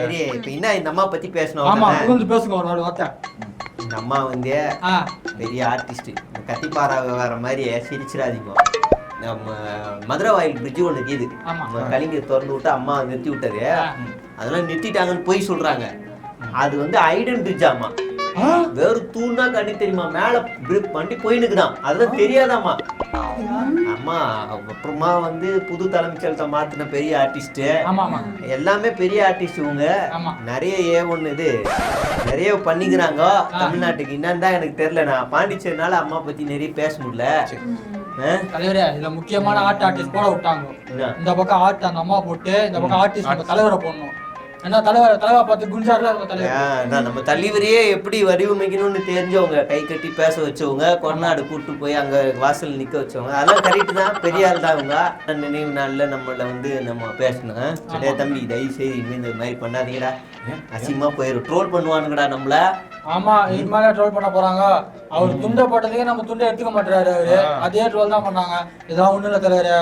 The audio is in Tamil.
சரி இப்ப என்ன இந்த அம்மா பத்தி பேசணும். ஆமா புகழ்ந்து பேசுங்க ஒரு வார்த்தை. இந்த அம்மா வந்து பெரிய ஆர்டிஸ்ட். கத்திப்பாரா வர மாதிரி சிரிச்சிடாதீங்க. நம்ம மதுரை வாயில் பிரிட்ஜ் ஒன்று இருக்குது, கலிங்கர் திறந்து விட்டு அம்மா நிறுத்தி விட்டாரு, அதெல்லாம் நிறுத்திட்டாங்கன்னு போய் சொல்றாங்க. அது வந்து ஐடன் பிரிட்ஜ். ஆமா வெறும் தூணா கண்ணி தெரியுமா, மேல வண்டி போயினுக்குதான், அதெல்லாம் தெரியாதாமா. அம்மா அப்புறமா வந்து புது தலைமைச்சலத்தை மாத்தின பெரிய ஆர்டிஸ்ட், எல்லாமே பெரிய ஆர்டிஸ்ட் இவங்க. நிறைய ஏ1 இது நிறைய பண்ணிக்கிறாங்க தமிழ்நாட்டுக்கு. என்னன்னு தான் எனக்கு தெரியல, நான் பாண்டிச்சேரினால அம்மா பத்தி நிறைய பேச முடியல. தலைவரே இதுல முக்கியமான ஆர்டிஸ்ட் போட விட்டாங்க. இந்த பக்கம் ஆர்ட் அந்த அம்மா போட்டு, இந்த பக்கம் ஆர்டிஸ்ட் நம்ம தலைவரை போடணும். என்ன தலைவரை பார்த்து குஞ்சாடுல தலைவர், நம்ம தலைவரையே எப்படி வடிவமைக்கணும்னு தெரிஞ்சவங்க, கை கட்டி பேச வச்சவங்க, கொண்டாடு கூட்டு போய் அங்க வாசல் நிக்க வச்சவங்க, அதெல்லாம் கரெக்ட் தான். பெரிய ஆள் தான் அவங்க. நினைவு நாள்ல நம்மள வந்து நம்ம பேசணும். சரியா தம்பி, தயவு செய்து இனிமே இந்த மாதிரி பண்ணாதீங்கடா, அசிங்கமா போயிடும், ட்ரோல் பண்ணுவானுங்கடா நம்மள. ஆமா இது மேல ட்ரோல் பண்ண போறாங்க. அவர் துண்டை போட்டதுக்கே நம்ம துண்டை எடுத்துக்க மாட்டாரு அவரு, அதே ட்ரோல் தான் பண்ணாங்க. இதான் ஒண்ணு இல்ல தலைவர,